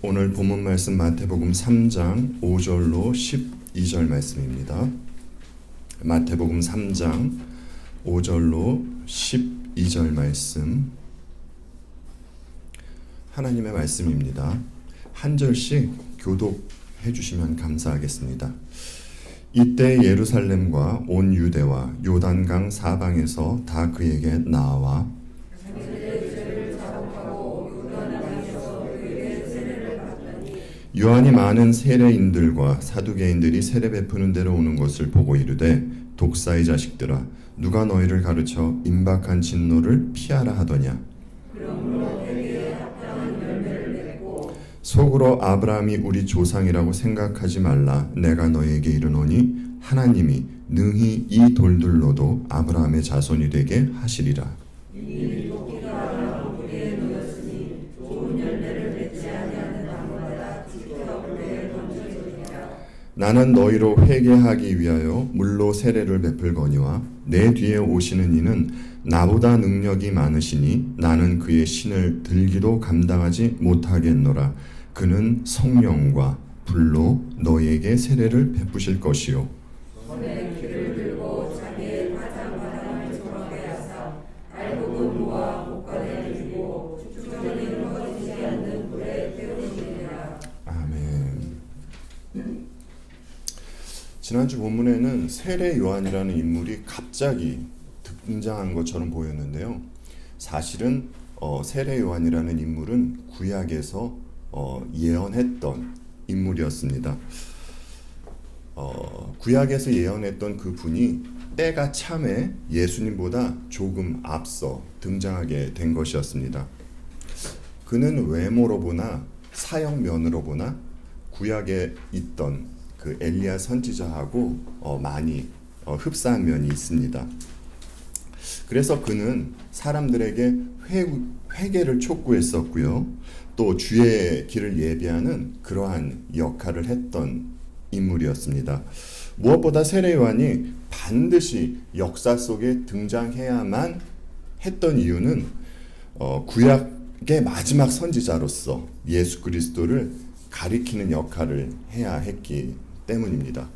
오늘 본문 말씀 마태복음 3장 5절로 12절 말씀입니다. 마태복음 3장 5절로 12절 말씀, 하나님의 말씀입니다. 한 절씩 교독해 주시면 감사하겠습니다. 이때 예루살렘과 온 유대와 요단강 사방에서 다 그에게 나와 요한이 많은 세례인들과 사두개인들이 세례 베푸는 데로 오는 것을 보고 이르되, 독사의 자식들아, 누가 너희를 가르쳐 임박한 진노를 피하라 하더냐. 속으로 아브라함이 우리 조상이라고 생각하지 말라. 내가 너희에게 이르노니 하나님이 능히 이 돌들로도 아브라함의 자손이 되게 하시리라. 나는 너희로 회개하기 위하여 물로 세례를 베풀거니와 내 뒤에 오시는 이는 나보다 능력이 많으시니 나는 그의 신을 들기도 감당하지 못하겠노라. 그는 성령과 불로 너희에게 세례를 베푸실 것이요. 지난주 본문에는 세례 요한이라는 인물이 갑자기 등장한 것처럼 보였는데요. 사실은 세례 요한이라는 인물은 구약에서 예언했던 인물이었습니다. 구약에서 예언했던 그 분이 때가 참에 예수님보다 조금 앞서 등장하게 된 것이었습니다. 그는 외모로 보나 사역면으로 보나 구약에 있던 그 엘리야 선지자하고 많이 흡사한 면이 있습니다. 그래서 그는 사람들에게 회개를 촉구했었고요. 또 주의 길을 예비하는 그러한 역할을 했던 인물이었습니다. 무엇보다 세례 요한이 반드시 역사 속에 등장해야만 했던 이유는 구약의 마지막 선지자로서 예수 그리스도를 가리키는 역할을 해야 했기 때문입니다.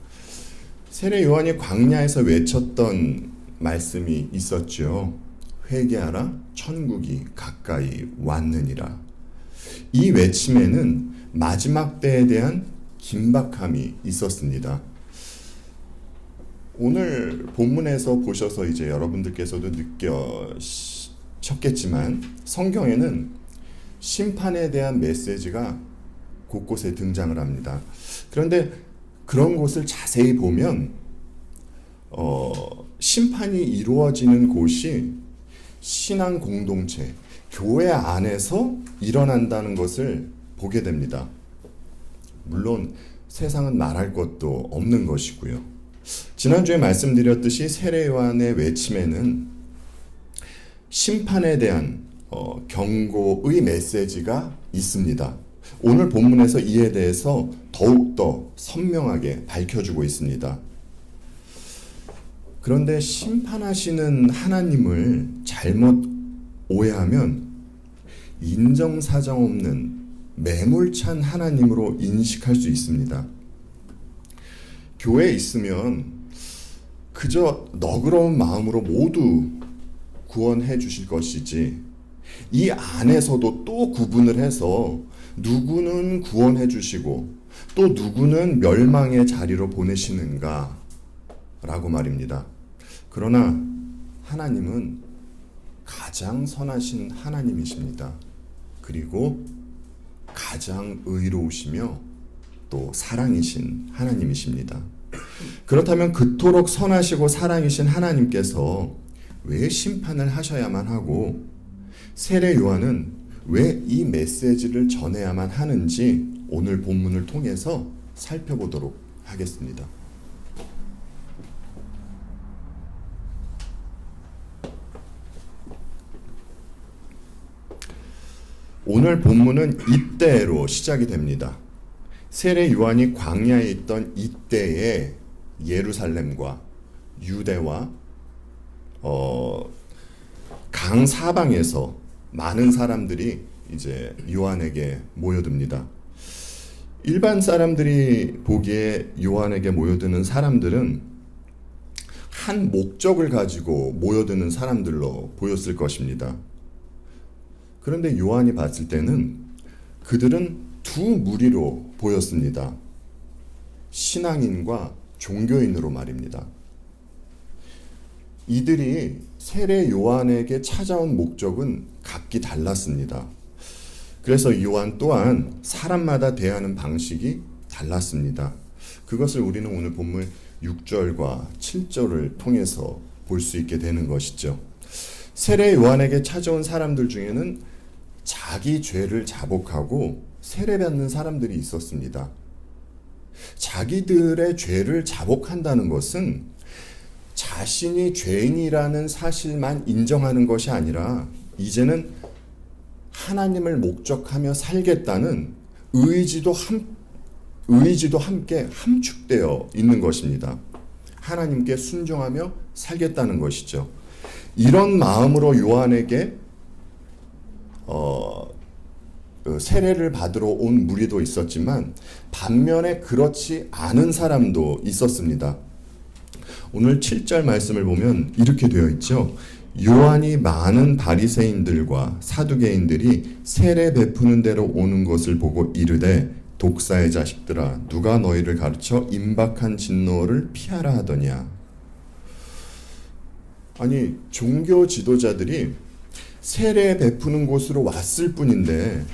세례 요한이 광야에서 외쳤던 말씀이 있었죠. 회개하라, 천국이 가까이 왔느니라. 이 외침에는 마지막 때에 대한 긴박함이 있었습니다. 오늘 본문에서 보셔서 이제 여러분들께서도 느끼셨겠지만 성경에는 심판에 대한 메시지가 곳곳에 등장을 합니다. 그런데 그런 곳을 자세히 보면 심판이 이루어지는 곳이 신앙 공동체, 교회 안에서 일어난다는 것을 보게 됩니다. 물론 세상은 말할 것도 없는 것이고요. 지난주에 말씀드렸듯이 세례 요한의 외침에는 심판에 대한 경고의 메시지가 있습니다. 오늘 본문에서 이에 대해서 더욱더 선명하게 밝혀주고 있습니다. 그런데 심판하시는 하나님을 잘못 오해하면 인정사정 없는 매몰찬 하나님으로 인식할 수 있습니다. 교회에 있으면 그저 너그러운 마음으로 모두 구원해 주실 것이지, 이 안에서도 또 구분을 해서 누구는 구원해 주시고 또 누구는 멸망의 자리로 보내시는가 라고 말입니다. 그러나 하나님은 가장 선하신 하나님이십니다. 그리고 가장 의로우시며 또 사랑이신 하나님이십니다. 그렇다면 그토록 선하시고 사랑이신 하나님께서 왜 심판을 하셔야만 하고 세례 요한은 왜 이 메시지를 전해야만 하는지 오늘 본문을 통해서 살펴보도록 하겠습니다. 오늘 본문은 이때로 시작이 됩니다. 세례 요한이 광야에 있던 이때에 예루살렘과 유대와 강 사방에서 많은 사람들이 이제 요한에게 모여듭니다. 일반 사람들이 보기에 요한에게 모여드는 사람들은 한 목적을 가지고 모여드는 사람들로 보였을 것입니다. 그런데 요한이 봤을 때는 그들은 두 무리로 보였습니다. 신앙인과 종교인으로 말입니다. 이들이 세례 요한에게 찾아온 목적은 각기 달랐습니다. 그래서 요한 또한 사람마다 대하는 방식이 달랐습니다. 그것을 우리는 오늘 본문 6절과 7절을 통해서 볼 수 있게 되는 것이죠. 세례 요한에게 찾아온 사람들 중에는 자기 죄를 자복하고 세례받는 사람들이 있었습니다. 자기들의 죄를 자복한다는 것은 자신이 죄인이라는 사실만 인정하는 것이 아니라 이제는 하나님을 목적하며 살겠다는 의지도 함께 함축되어 있는 것입니다. 하나님께 순종하며 살겠다는 것이죠. 이런 마음으로 요한에게 세례를 받으러 온 무리도 있었지만 반면에 그렇지 않은 사람도 있었습니다. 오늘 7절 말씀을 보면 이렇게 되어 있죠. 요한이 많은 바리새인들과 사두개인들이 세례 베푸는 대로 오는 것을 보고 이르되 독사의 자식들아 누가 너희를 가르쳐 임박한 진노를 피하라 하더냐. 아니 종교 지도자들이 세례 베푸는 곳으로 왔을 뿐인데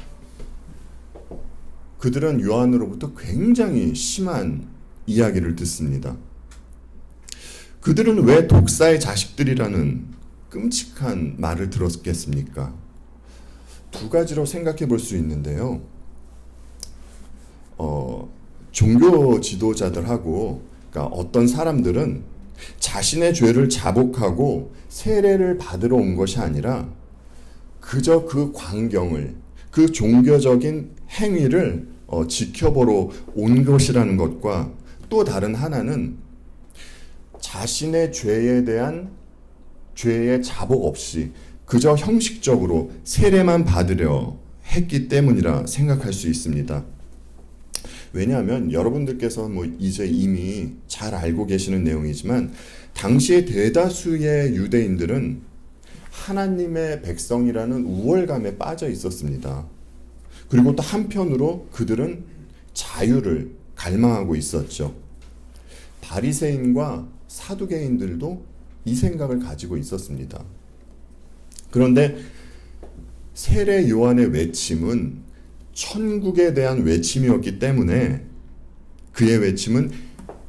그들은 요한으로부터 굉장히 심한 이야기를 듣습니다. 그들은 왜 독사의 자식들이라는 끔찍한 말을 들었겠습니까? 두 가지로 생각해 볼 수 있는데요. 종교 지도자들하고 그러니까 어떤 사람들은 자신의 죄를 자복하고 세례를 받으러 온 것이 아니라 그저 그 광경을, 그 종교적인 행위를 지켜보러 온 것이라는 것과 또 다른 하나는 자신의 죄에 대한 죄의 자복 없이 그저 형식적으로 세례만 받으려 했기 때문이라 생각할 수 있습니다. 왜냐하면 여러분들께서 이제 이미 잘 알고 계시는 내용이지만 당시의 대다수의 유대인들은 하나님의 백성이라는 우월감에 빠져 있었습니다. 그리고 또 한편으로 그들은 자유를 갈망하고 있었죠. 바리새인과 사두개인들도 이 생각을 가지고 있었습니다. 그런데 세례 요한의 외침은 천국에 대한 외침이었기 때문에 그의 외침은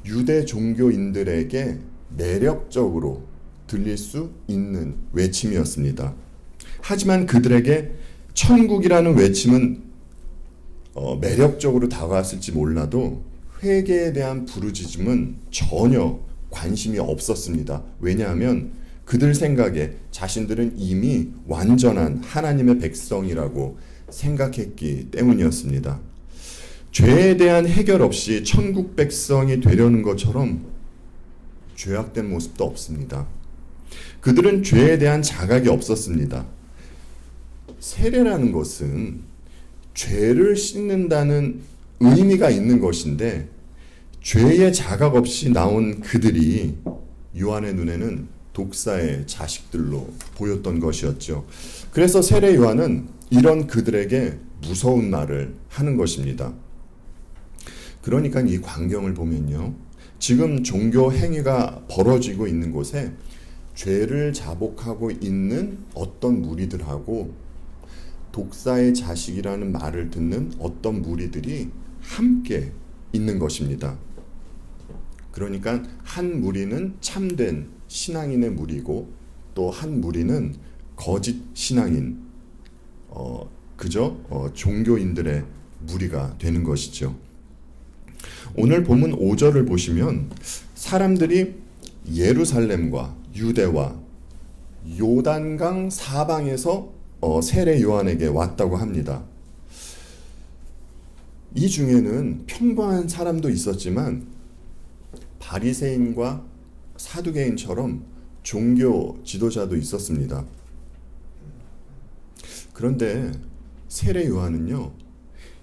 유대 종교인들에게 매력적으로 들릴 수 있는 외침이었습니다. 하지만 그들에게 천국이라는 외침은 매력적으로 다가왔을지 몰라도 회개에 대한 부르짖음은 전혀 관심이 없었습니다. 왜냐하면 그들 생각에 자신들은 이미 완전한 하나님의 백성이라고 생각했기 때문이었습니다. 죄에 대한 해결 없이 천국 백성이 되려는 것처럼 죄악된 모습도 없습니다. 그들은 죄에 대한 자각이 없었습니다. 세례라는 것은 죄를 씻는다는 의미가 있는 것인데 죄의 자각 없이 나온 그들이 요한의 눈에는 독사의 자식들로 보였던 것이었죠. 그래서 세례 요한은 이런 그들에게 무서운 말을 하는 것입니다. 그러니까 이 광경을 보면요. 지금 종교 행위가 벌어지고 있는 곳에 죄를 자복하고 있는 어떤 무리들하고 독사의 자식이라는 말을 듣는 어떤 무리들이 함께 있는 것입니다. 그러니까 한 무리는 참된 신앙인의 무리고 또 한 무리는 거짓 신앙인, 그저 종교인들의 무리가 되는 것이죠. 오늘 본문 5절을 보시면 사람들이 예루살렘과 유대와 요단강 사방에서 세례 요한에게 왔다고 합니다. 이 중에는 평범한 사람도 있었지만 바리새인과 사두개인처럼 종교 지도자도 있었습니다. 그런데 세례 요한은요,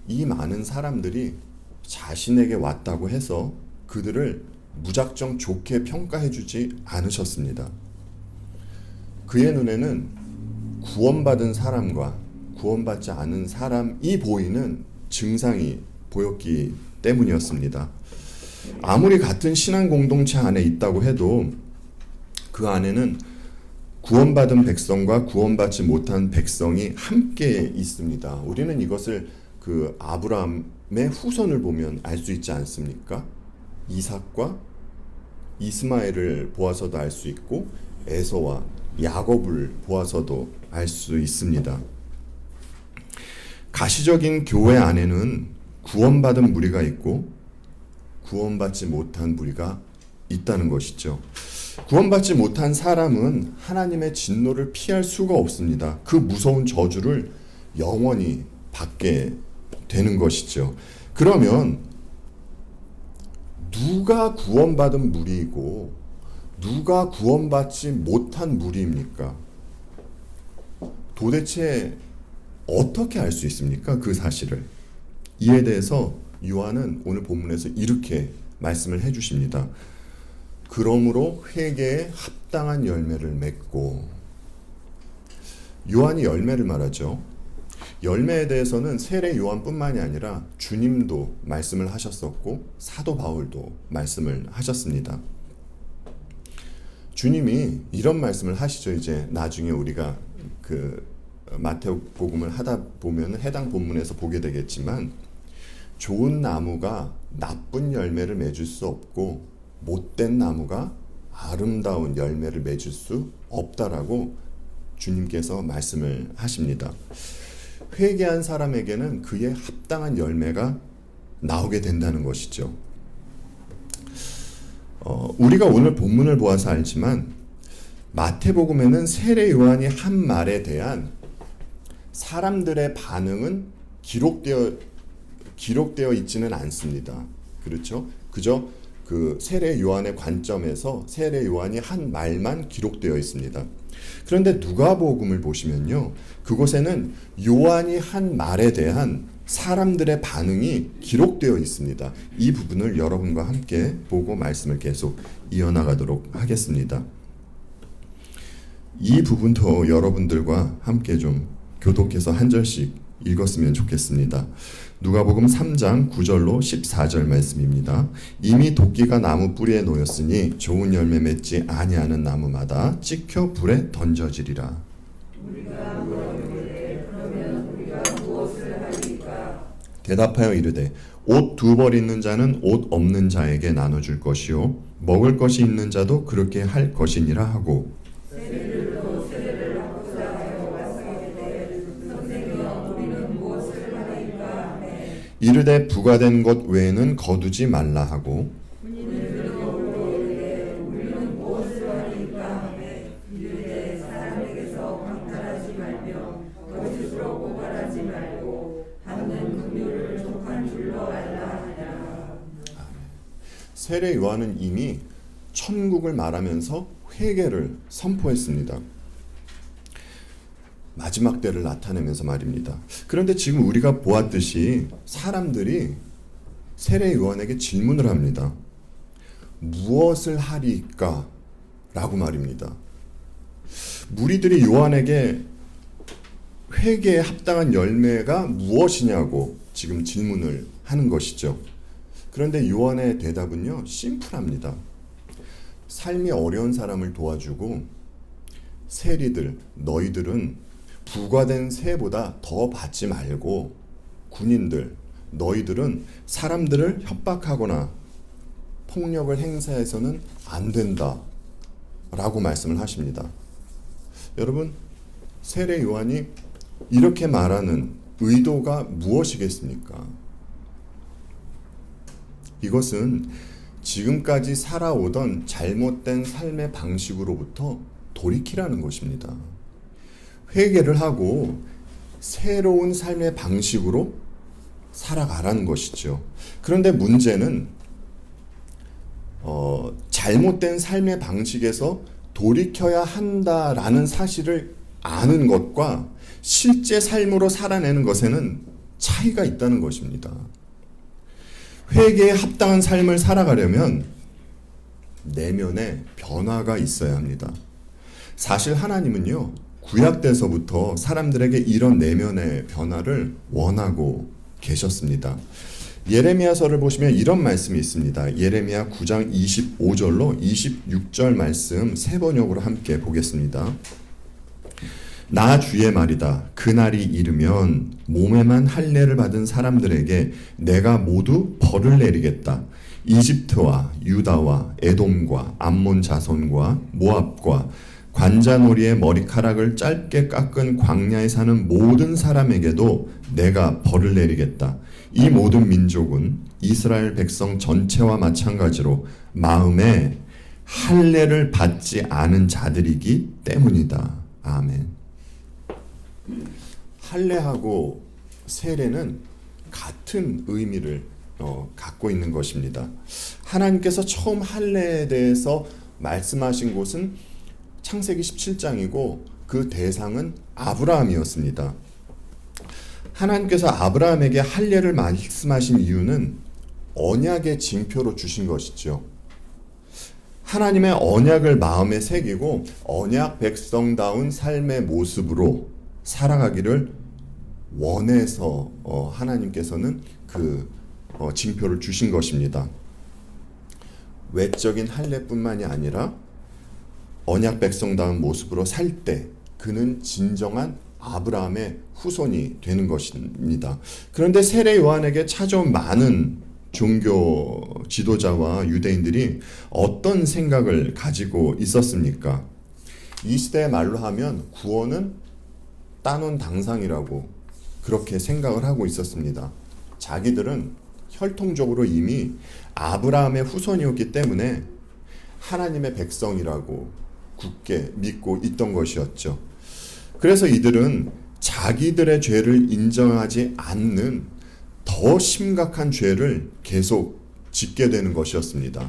이 많은 사람들이 자신에게 왔다고 해서 그들을 무작정 좋게 평가해주지 않으셨습니다. 그의 눈에는 구원받은 사람과 구원받지 않은 사람이 보이는 증상이 보였기 때문이었습니다. 아무리 같은 신앙 공동체 안에 있다고 해도 그 안에는 구원받은 백성과 구원받지 못한 백성이 함께 있습니다. 우리는 이것을 그 아브라함의 후손을 보면 알 수 있지 않습니까? 이삭과 이스마엘을 보아서도 알 수 있고 에서와 야곱을 보아서도 알 수 있습니다. 가시적인 교회 안에는 구원받은 무리가 있고 구원받지 못한 무리가 있다는 것이죠. 구원받지 못한 사람은 하나님의 진노를 피할 수가 없습니다. 그 무서운 저주를 영원히 받게 되는 것이죠. 그러면 누가 구원받은 무리이고 누가 구원받지 못한 무리입니까? 도대체 어떻게 알 수 있습니까? 그 사실을. 이에 대해서 요한은 오늘 본문에서 이렇게 말씀을 해주십니다. 그러므로 회개에 합당한 열매를 맺고. 요한이 열매를 말하죠. 열매에 대해서는 세례 요한뿐만이 아니라 주님도 말씀을 하셨었고 사도 바울도 말씀을 하셨습니다. 주님이 이런 말씀을 하시죠. 이제 나중에 우리가 그 마태복음을 하다 보면 해당 본문에서 보게 되겠지만 좋은 나무가 나쁜 열매를 맺을 수 없고 못된 나무가 아름다운 열매를 맺을 수 없다라고 주님께서 말씀을 하십니다. 회개한 사람에게는 그의 합당한 열매가 나오게 된다는 것이죠. 우리가 오늘 본문을 보아서 알지만 마태복음에는 세례 요한이 한 말에 대한 사람들의 반응은 기록되어 있지는 않습니다. 그렇죠? 그저 그 세례 요한의 관점에서 세례 요한이 한 말만 기록되어 있습니다. 그런데 누가복음을 보시면요, 그곳에는 요한이 한 말에 대한 사람들의 반응이 기록되어 있습니다. 이 부분을 여러분과 함께 보고 말씀을 계속 이어나가도록 하겠습니다. 이 부분도 여러분들과 함께 좀 교독해서 한 절씩 읽었으면 좋겠습니다. 누가복음 3장 9절로 14절 말씀입니다. 이미 도끼가 나무 뿌리에 놓였으니 좋은 열매 맺지 아니하는 나무마다 찍혀 불에 던져지리라. 대답하여 이르되 옷 두 벌 있는 자는 옷 없는 자에게 나눠줄 것이요 먹을 것이 있는 자도 그렇게 할 것이니라 하고 이르되 부과된 것 외에는 거두지 말라 하고 세례 요한은 이미 천국을 말하면서 회개를 선포했습니다. 마지막 때를 나타내면서 말입니다. 그런데 지금 우리가 보았듯이 사람들이 세례 요한에게 질문을 합니다. 무엇을 하리까? 라고 말입니다. 무리들이 요한에게 회개에 합당한 열매가 무엇이냐고 지금 질문을 하는 것이죠. 그런데 요한의 대답은요, 심플합니다. 삶이 어려운 사람을 도와주고 세리들, 너희들은 부과된 세보다 더 받지 말고 군인들, 너희들은 사람들을 협박하거나 폭력을 행사해서는 안 된다 라고 말씀을 하십니다. 여러분, 세례 요한이 이렇게 말하는 의도가 무엇이겠습니까? 이것은 지금까지 살아오던 잘못된 삶의 방식으로부터 돌이키라는 것입니다. 회개를 하고 새로운 삶의 방식으로 살아가라는 것이죠. 그런데 문제는 잘못된 삶의 방식에서 돌이켜야 한다라는 사실을 아는 것과 실제 삶으로 살아내는 것에는 차이가 있다는 것입니다. 회개에 합당한 삶을 살아가려면 내면에 변화가 있어야 합니다. 사실 하나님은요, 구약 때서부터 사람들에게 이런 내면의 변화를 원하고 계셨습니다. 예레미야서를 보시면 이런 말씀이 있습니다. 예레미야 9장 25절로 26절 말씀 세 번역으로 함께 보겠습니다. 나 주의 말이다. 그날이 이르면 몸에만 할례를 받은 사람들에게 내가 모두 벌을 내리겠다. 이집트와 유다와 에돔과 암몬 자손과 모압과 관자놀이의 머리카락을 짧게 깎은 광야에 사는 모든 사람에게도 내가 벌을 내리겠다. 이 모든 민족은 이스라엘 백성 전체와 마찬가지로 마음에 할례를 받지 않은 자들이기 때문이다. 아멘. 할례하고 세례는 같은 의미를 갖고 있는 것입니다. 하나님께서 처음 할례에 대해서 말씀하신 곳은 창세기 17장이고 그 대상은 아브라함이었습니다. 하나님께서 아브라함에게 할례를 말씀하신 이유는 언약의 징표로 주신 것이죠. 하나님의 언약을 마음에 새기고 언약 백성다운 삶의 모습으로 살아가기를 원해서 하나님께서는 그 징표를 주신 것입니다. 외적인 할례뿐만이 아니라 언약 백성다운 모습으로 살 때 그는 진정한 아브라함의 후손이 되는 것입니다. 그런데 세례 요한에게 찾아온 많은 종교 지도자와 유대인들이 어떤 생각을 가지고 있었습니까? 이 시대의 말로 하면 구원은 따놓은 당상이라고 그렇게 생각을 하고 있었습니다. 자기들은 혈통적으로 이미 아브라함의 후손이었기 때문에 하나님의 백성이라고 굳게 믿고 있던 것이었죠. 그래서 이들은 자기들의 죄를 인정하지 않는 더 심각한 죄를 계속 짓게 되는 것이었습니다.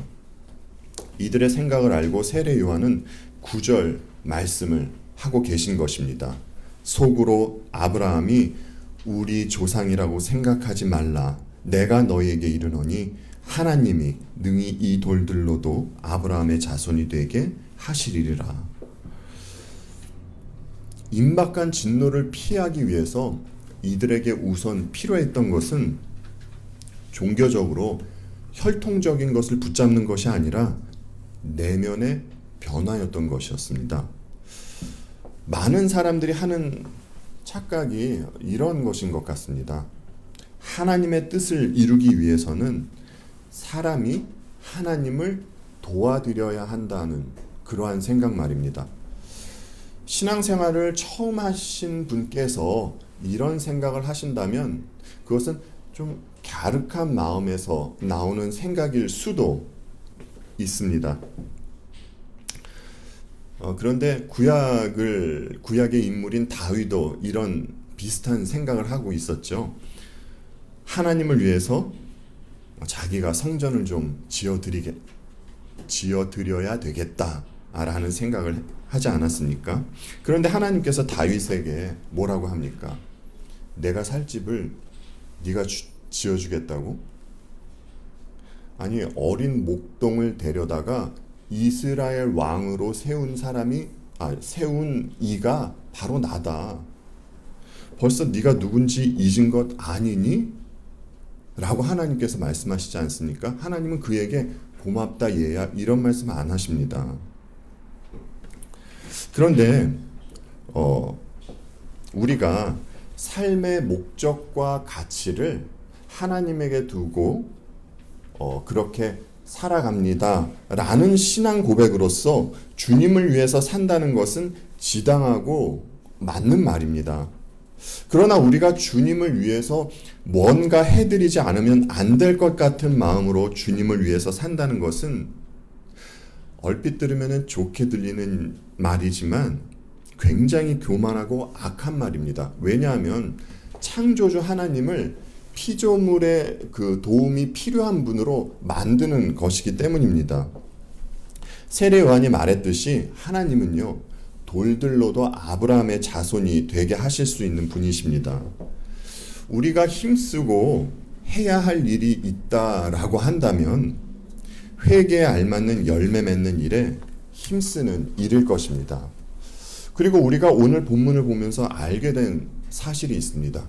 이들의 생각을 알고 세례 요한은 9절 말씀을 하고 계신 것입니다. 속으로 아브라함이 우리 조상이라고 생각하지 말라. 내가 너희에게 이르노니 하나님이 능히 이 돌들로도 아브라함의 자손이 되게 하시리라. 임박한 진노를 피하기 위해서 이들에게 우선 필요했던 것은 종교적으로 혈통적인 것을 붙잡는 것이 아니라 내면의 변화였던 것이었습니다. 많은 사람들이 하는 착각이 이런 것인 것 같습니다. 하나님의 뜻을 이루기 위해서는 사람이 하나님을 도와드려야 한다는 그러한 생각 말입니다. 신앙생활을 처음 하신 분께서 이런 생각을 하신다면 그것은 좀 갸륵한 마음에서 나오는 생각일 수도 있습니다. 그런데 구약의 인물인 다윗도 이런 비슷한 생각을 하고 있었죠. 하나님을 위해서 자기가 성전을 좀 지어드려야 되겠다라는 생각을 하지 않았습니까? 그런데 하나님께서 다윗에게 뭐라고 합니까? 내가 살 집을 네가 지어주겠다고? 아니, 어린 목동을 데려다가 이스라엘 왕으로 세운 이가 바로 나다. 벌써 네가 누군지 잊은 것 아니니? 라고 하나님께서 말씀하시지 않습니까? 하나님은 그에게 고맙다 얘야 이런 말씀 안 하십니다. 그런데 우리가 삶의 목적과 가치를 하나님에게 두고 그렇게 살아갑니다 라는 신앙 고백으로서 주님을 위해서 산다는 것은 지당하고 맞는 말입니다. 그러나 우리가 주님을 위해서 뭔가 해드리지 않으면 안 될 것 같은 마음으로 주님을 위해서 산다는 것은 얼핏 들으면 좋게 들리는 말이지만 굉장히 교만하고 악한 말입니다. 왜냐하면 창조주 하나님을 피조물의 그 도움이 필요한 분으로 만드는 것이기 때문입니다. 세례 요한이 말했듯이 하나님은요, 돌들로도 아브라함의 자손이 되게 하실 수 있는 분이십니다. 우리가 힘쓰고 해야 할 일이 있다라고 한다면 회개에 알맞는 열매 맺는 일에 힘쓰는 일일 것입니다. 그리고 우리가 오늘 본문을 보면서 알게 된 사실이 있습니다.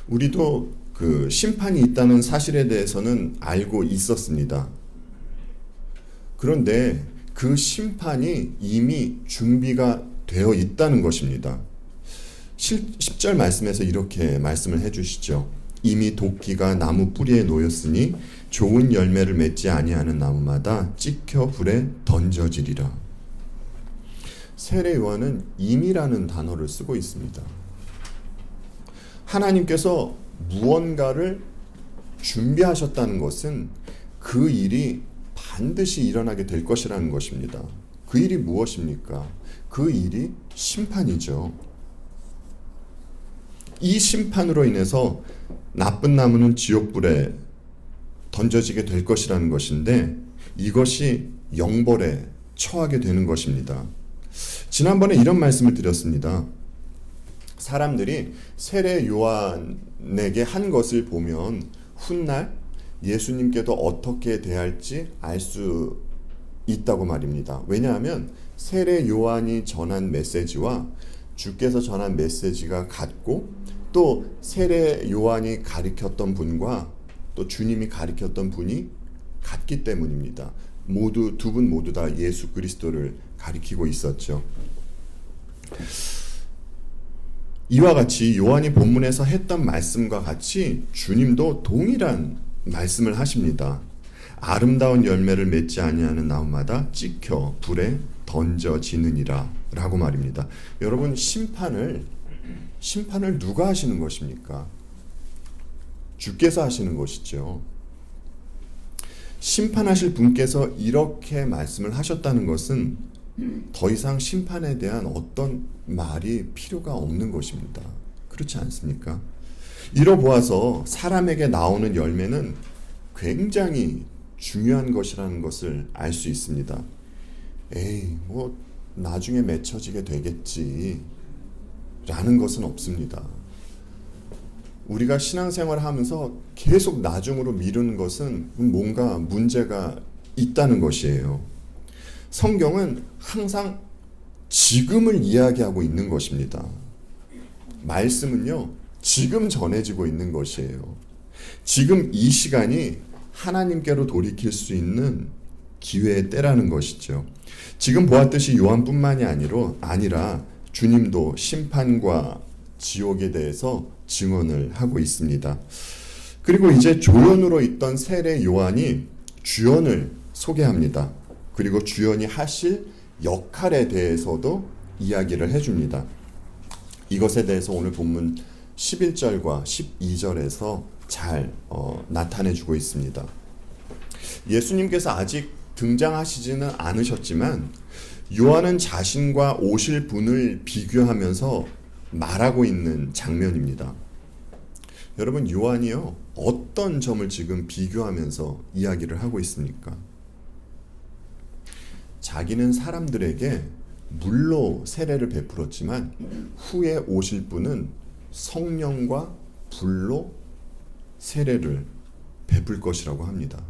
우리도 그 심판이 있다는 사실에 대해서는 알고 있었습니다. 그런데 그 심판이 이미 준비가 되어 있다는 것입니다. 10절 말씀에서 이렇게 말씀을 해주시죠. 이미 도끼가 나무 뿌리에 놓였으니 좋은 열매를 맺지 아니하는 나무마다 찍혀 불에 던져지리라. 세례 요한은 임이라는 단어를 쓰고 있습니다. 하나님께서 무언가를 준비하셨다는 것은 그 일이 반드시 일어나게 될 것이라는 것입니다. 그 일이 무엇입니까? 그 일이 심판이죠. 이 심판으로 인해서 나쁜 나무는 지옥불에 던져지게 될 것이라는 것인데 이것이 영벌에 처하게 되는 것입니다. 지난번에 이런 말씀을 드렸습니다. 사람들이 세례 요한에게 한 것을 보면 훗날 예수님께도 어떻게 대할지 알 수 있다고 말입니다. 왜냐하면 세례 요한이 전한 메시지와 주께서 전한 메시지가 같고 또 세례 요한이 가리켰던 분과 또 주님이 가리켰던 분이 같기 때문입니다. 두 분 모두 다 예수 그리스도를 가리키고 있었죠. 이와 같이 요한이 본문에서 했던 말씀과 같이 주님도 동일한 말씀을 하십니다. 아름다운 열매를 맺지 아니하는 나무마다 찍혀 불에 던져지느니라 라고 말입니다. 여러분, 심판을 누가 하시는 것입니까? 주께서 하시는 것이죠. 심판하실 분께서 이렇게 말씀을 하셨다는 것은 더 이상 심판에 대한 어떤 말이 필요가 없는 것입니다. 그렇지 않습니까? 이로 보아서 사람에게 나오는 열매는 굉장히 중요한 것이라는 것을 알 수 있습니다. 에이, 뭐 나중에 맺혀지게 되겠지 라는 것은 없습니다. 우리가 신앙생활을 하면서 계속 나중으로 미루는 것은 뭔가 문제가 있다는 것이에요. 성경은 항상 지금을 이야기하고 있는 것입니다. 말씀은요, 지금 전해지고 있는 것이에요. 지금 이 시간이 하나님께로 돌이킬 수 있는 기회의 때라는 것이죠. 지금 보았듯이 요한뿐만이 아니라 주님도 심판과 지옥에 대해서 증언을 하고 있습니다. 그리고 이제 조연으로 있던 세례 요한이 주연을 소개합니다. 그리고 주연이 하실 역할에 대해서도 이야기를 해줍니다. 이것에 대해서 오늘 본문 11절과 12절에서 잘 나타내주고 있습니다. 예수님께서 아직 등장하시지는 않으셨지만 요한은 자신과 오실 분을 비교하면서 말하고 있는 장면입니다. 여러분, 요한이요, 어떤 점을 지금 비교하면서 이야기를 하고 있습니까? 자기는 사람들에게 물로 세례를 베풀었지만 후에 오실 분은 성령과 불로 세례를 베풀 것이라고 합니다.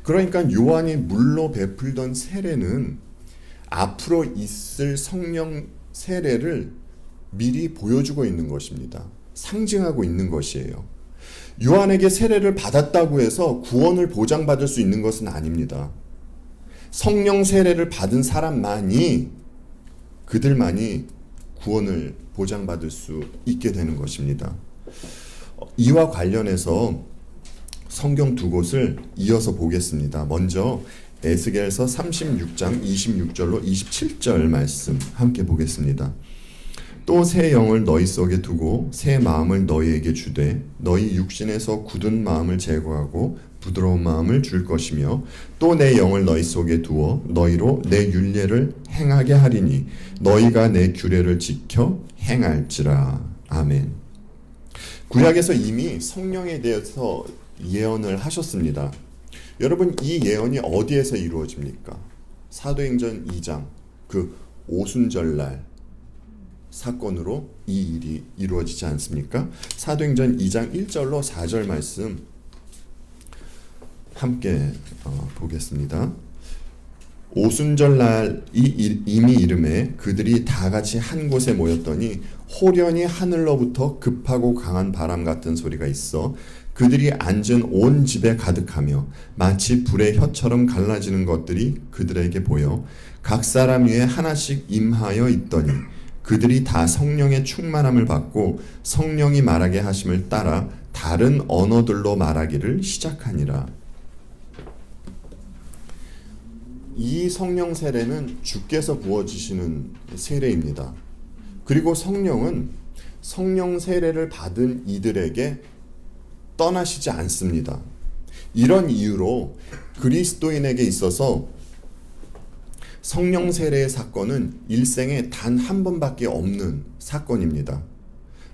그러니까 요한이 물로 베풀던 세례는 앞으로 있을 성령 세례를 미리 보여주고 있는 것입니다. 상징하고 있는 것이에요. 요한에게 세례를 받았다고 해서 구원을 보장받을 수 있는 것은 아닙니다. 성령 세례를 받은 사람만이, 그들만이 구원을 보장받을 수 있게 되는 것입니다. 이와 관련해서 성경 두 곳을 이어서 보겠습니다. 먼저 에스겔서 36장 26절로 27절 말씀 함께 보겠습니다. 또 새 영을 너희 속에 두고 새 마음을 너희에게 주되 너희 육신에서 굳은 마음을 제거하고 부드러운 마음을 줄 것이며 또 내 영을 너희 속에 두어 너희로 내 율례를 행하게 하리니 너희가 내 규례를 지켜 행할지라. 아멘. 구약에서 이미 성령에 대해서 예언을 하셨습니다. 여러분, 이 예언이 어디에서 이루어집니까? 사도행전 2장 그 오순절날 사건으로 이 일이 이루어지지 않습니까? 사도행전 2장 1절로 4절 말씀 함께 보겠습니다. 오순절날이 이미 이름에 그들이 다 같이 한 곳에 모였더니 호련히 하늘로부터 급하고 강한 바람 같은 소리가 있어 그들이 앉은 온 집에 가득하며 마치 불의 혀처럼 갈라지는 것들이 그들에게 보여 각 사람 위에 하나씩 임하여 있더니 그들이 다 성령의 충만함을 받고 성령이 말하게 하심을 따라 다른 언어들로 말하기를 시작하니라. 이 성령 세례는 주께서 부어주시는 세례입니다. 그리고 성령은 성령 세례를 받은 이들에게 떠나시지 않습니다. 이런 이유로 그리스도인에게 있어서 성령 세례의 사건은 일생에 단 한 번밖에 없는 사건입니다.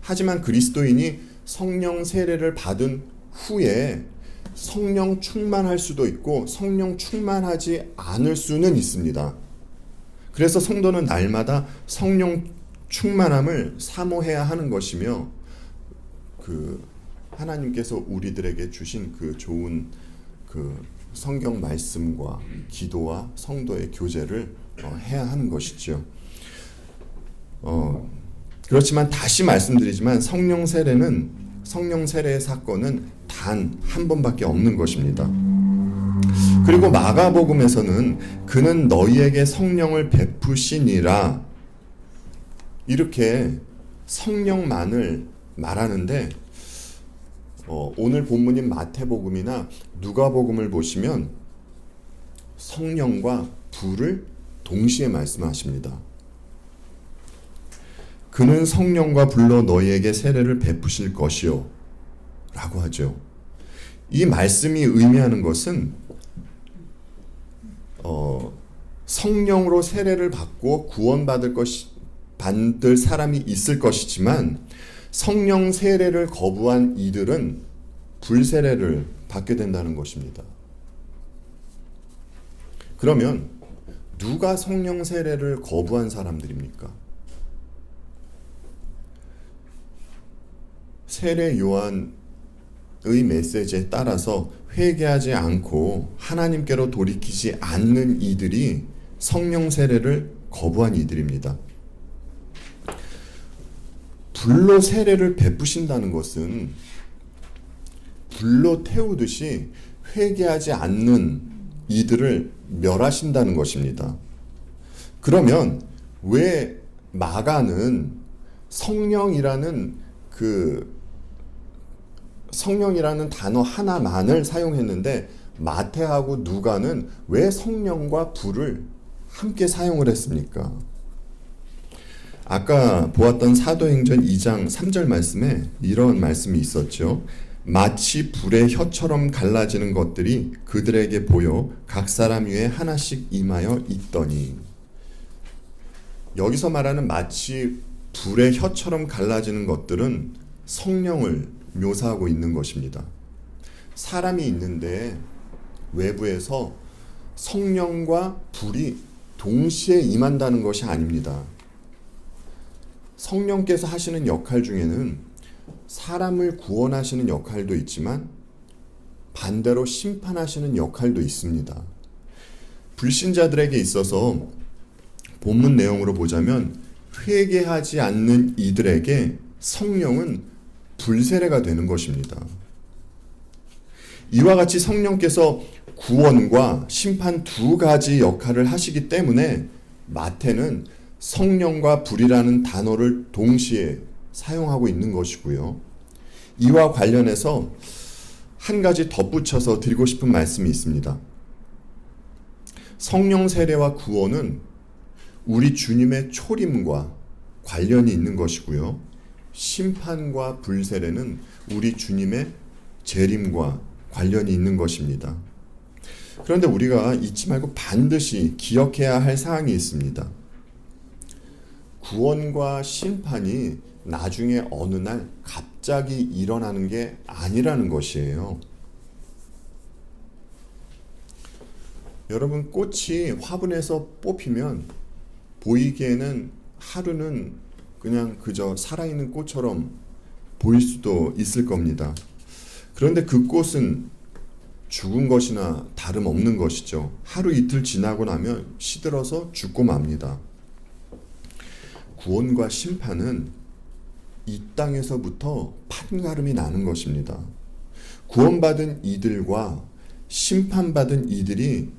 하지만 그리스도인이 성령 세례를 받은 후에 성령 충만할 수도 있고 성령 충만하지 않을 수는 있습니다. 그래서 성도는 날마다 성령 충만함을 사모해야 하는 것이며 하나님께서 우리들에게 주신 좋은 성경 말씀과 기도와 성도의 교제를 해야 하는 것이죠. 그렇지만 다시 말씀드리지만 성령 세례의 사건은 단 한 번밖에 없는 것입니다. 그리고 마가복음에서는 그는 너희에게 성령을 베푸시니라 이렇게 성령만을 말하는데 오늘 본문인 마태복음이나 누가복음을 보시면 성령과 불을 동시에 말씀하십니다. 그는 성령과 불로 너희에게 세례를 베푸실 것이요 라고 하죠. 이 말씀이 의미하는 것은 성령으로 세례를 받고 구원받을 사람이 있을 것이지만 성령 세례를 거부한 이들은 불세례를 받게 된다는 것입니다. 그러면 누가 성령 세례를 거부한 사람들입니까? 세례 요한의 메시지에 따라서 회개하지 않고 하나님께로 돌이키지 않는 이들이 성령 세례를 거부한 이들입니다. 불로 세례를 베푸신다는 것은 불로 태우듯이 회개하지 않는 이들을 멸하신다는 것입니다. 그러면 왜 마가는 성령이라는 단어 하나만을 사용했는데 마태하고 누가는 왜 성령과 불을 함께 사용을 했습니까? 아까 보았던 사도행전 2장 3절 말씀에 이런 말씀이 있었죠. 마치 불의 혀처럼 갈라지는 것들이 그들에게 보여 각 사람 위에 하나씩 임하여 있더니, 여기서 말하는 마치 불의 혀처럼 갈라지는 것들은 성령을 묘사하고 있는 것입니다. 사람이 있는데 외부에서 성령과 불이 동시에 임한다는 것이 아닙니다. 성령께서 하시는 역할 중에는 사람을 구원하시는 역할도 있지만 반대로 심판하시는 역할도 있습니다. 불신자들에게 있어서 본문 내용으로 보자면 회개하지 않는 이들에게 성령은 불세례가 되는 것입니다. 이와 같이 성령께서 구원과 심판 두 가지 역할을 하시기 때문에 마태는 성령과 불이라는 단어를 동시에 사용하고 있는 것이고요. 이와 관련해서 한 가지 덧붙여서 드리고 싶은 말씀이 있습니다. 성령 세례와 구원은 우리 주님의 초림과 관련이 있는 것이고요. 심판과 불세례는 우리 주님의 재림과 관련이 있는 것입니다. 그런데 우리가 잊지 말고 반드시 기억해야 할 사항이 있습니다. 구원과 심판이 나중에 어느 날 갑자기 일어나는 게 아니라는 것이에요. 여러분, 꽃이 화분에서 뽑히면 보이기에는 하루는 그냥 그저 살아있는 꽃처럼 보일 수도 있을 겁니다. 그런데 그 꽃은 죽은 것이나 다름없는 것이죠. 하루 이틀 지나고 나면 시들어서 죽고 맙니다. 구원과 심판은 이 땅에서부터 판가름이 나는 것입니다. 구원받은 이들과 심판받은 이들이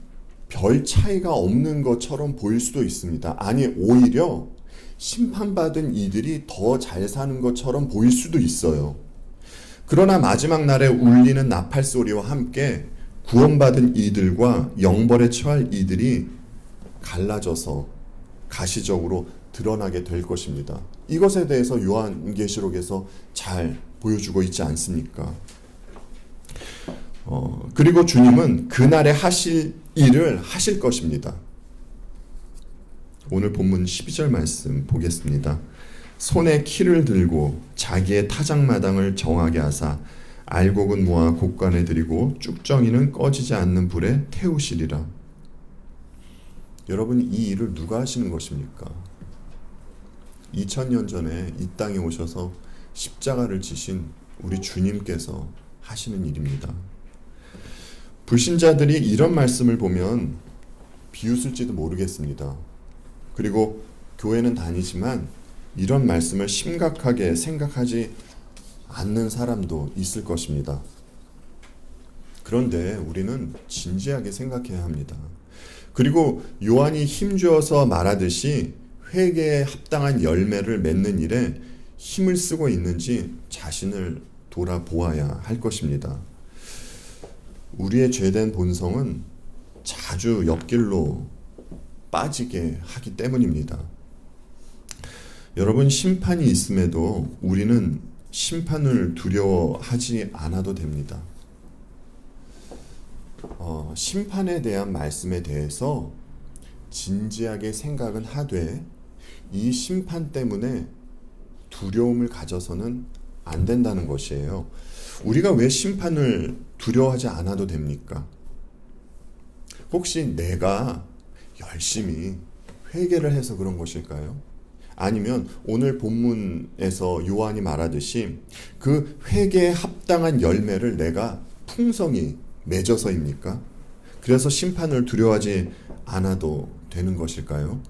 별 차이가 없는 것처럼 보일 수도 있습니다. 아니, 오히려 심판받은 이들이 더 잘 사는 것처럼 보일 수도 있어요. 그러나 마지막 날에 울리는 나팔 소리와 함께 구원받은 이들과 영벌에 처할 이들이 갈라져서 가시적으로 드러나게 될 것입니다. 이것에 대해서 요한계시록에서 잘 보여주고 있지 않습니까? 그리고 주님은 그날에 하실 일을 하실 것입니다. 오늘 본문 12절 말씀 보겠습니다. 손에 키를 들고 자기의 타작마당을 정하게 하사 알곡은 모아 곡간에 들이고 쭉정이는 꺼지지 않는 불에 태우시리라. 여러분, 이 일을 누가 하시는 것입니까? 2000년 전에 이 땅에 오셔서 십자가를 지신 우리 주님께서 하시는 일입니다. 불신자들이 이런 말씀을 보면 비웃을지도 모르겠습니다. 그리고 교회는 다니지만 이런 말씀을 심각하게 생각하지 않는 사람도 있을 것입니다. 그런데 우리는 진지하게 생각해야 합니다. 그리고 요한이 힘주어서 말하듯이 회개에 합당한 열매를 맺는 일에 힘을 쓰고 있는지 자신을 돌아보아야 할 것입니다. 우리의 죄된 본성은 자주 옆길로 빠지게 하기 때문입니다. 여러분, 심판이 있음에도 우리는 심판을 두려워하지 않아도 됩니다. 심판에 대한 말씀에 대해서 진지하게 생각은 하되 이 심판 때문에 두려움을 가져서는 안 된다는 것이에요. 우리가 왜 심판을 두려워하지 않아도 됩니까? 혹시 내가 열심히 회개를 해서 그런 것일까요? 아니면 오늘 본문에서 요한이 말하듯이 그 회개에 합당한 열매를 내가 풍성히 맺어서입니까? 그래서 심판을 두려워하지 않아도 되는 것일까요?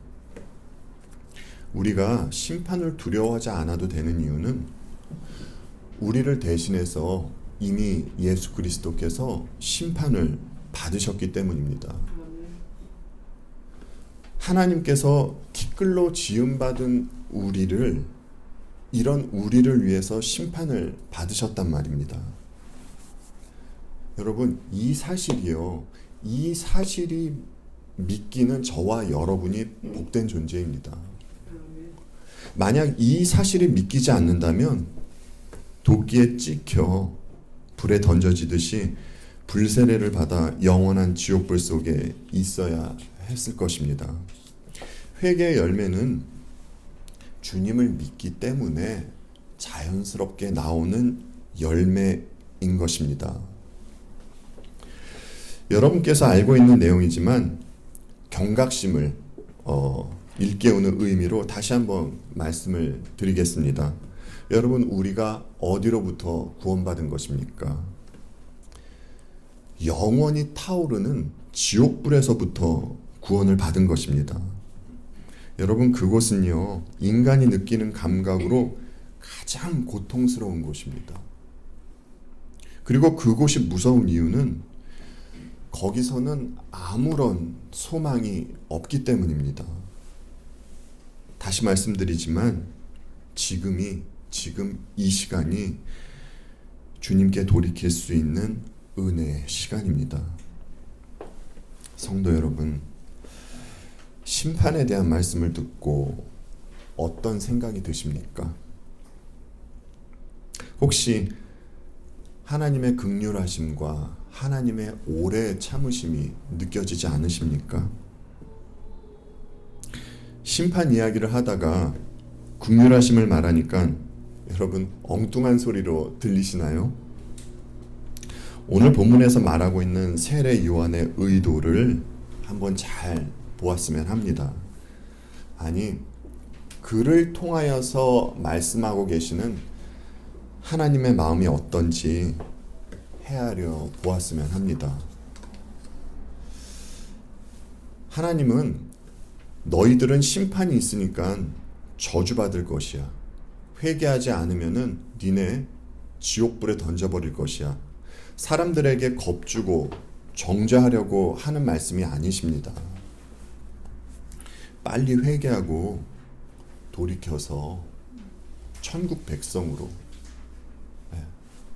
우리가 심판을 두려워하지 않아도 되는 이유는 우리를 대신해서 이미 예수 그리스도께서 심판을 받으셨기 때문입니다. 하나님께서 티끌로 지음받은 우리를, 이런 우리를 위해서 심판을 받으셨단 말입니다. 여러분, 이 사실이요, 이 사실이 믿기는 저와 여러분이 복된 존재입니다. 만약 이 사실이 믿기지 않는다면 도끼에 찍혀 불에 던져지듯이 불세례를 받아 영원한 지옥불 속에 있어야 했을 것입니다. 회개의 열매는 주님을 믿기 때문에 자연스럽게 나오는 열매인 것입니다. 여러분께서 알고 있는 내용이지만 경각심을 일깨우는 의미로 다시 한번 말씀을 드리겠습니다. 여러분, 우리가 어디로부터 구원받은 것입니까? 영원히 타오르는 지옥불에서부터 구원을 받은 것입니다. 여러분, 그곳은요, 인간이 느끼는 감각으로 가장 고통스러운 곳입니다. 그리고 그곳이 무서운 이유는 거기서는 아무런 소망이 없기 때문입니다. 다시 말씀드리지만 지금 이 시간이 주님께 돌이킬 수 있는 은혜의 시간입니다. 성도 여러분, 심판에 대한 말씀을 듣고 어떤 생각이 드십니까? 혹시 하나님의 긍휼하심과 하나님의 오래 참으심이 느껴지지 않으십니까? 심판 이야기를 하다가 긍휼하심을 말하니까 여러분 엉뚱한 소리로 들리시나요? 오늘 본문에서 말하고 있는 세례 요한의 의도를 한번 잘 보았으면 합니다. 아니, 그를 통하여서 말씀하고 계시는 하나님의 마음이 어떤지 헤아려 보았으면 합니다. 하나님은 너희들은 심판이 있으니까 저주받을 것이야. 회개하지 않으면은 니네 지옥불에 던져버릴 것이야. 사람들에게 겁주고 정죄하려고 하는 말씀이 아니십니다. 빨리 회개하고 돌이켜서 천국 백성으로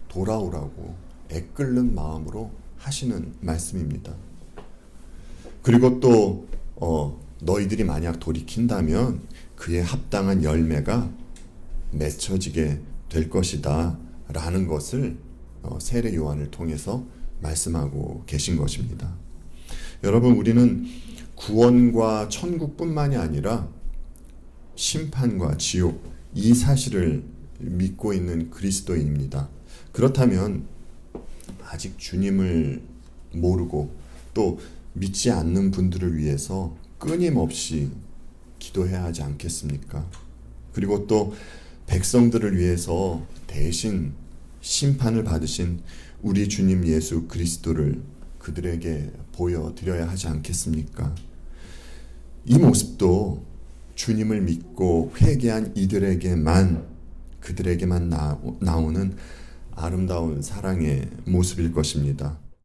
돌아오라고 애끓는 마음으로 하시는 말씀입니다. 그리고 또 너희들이 만약 돌이킨다면 그에 합당한 열매가 맺혀지게 될 것이다 라는 것을 세례 요한을 통해서 말씀하고 계신 것입니다. 여러분, 우리는 구원과 천국뿐만이 아니라 심판과 지옥, 이 사실을 믿고 있는 그리스도인입니다. 그렇다면 아직 주님을 모르고 또 믿지 않는 분들을 위해서 끊임없이 기도해야 하지 않겠습니까? 그리고 또 백성들을 위해서 대신 심판을 받으신 우리 주님 예수 그리스도를 그들에게 보여드려야 하지 않겠습니까? 이 모습도 주님을 믿고 회개한 그들에게만 나오는 아름다운 사랑의 모습일 것입니다.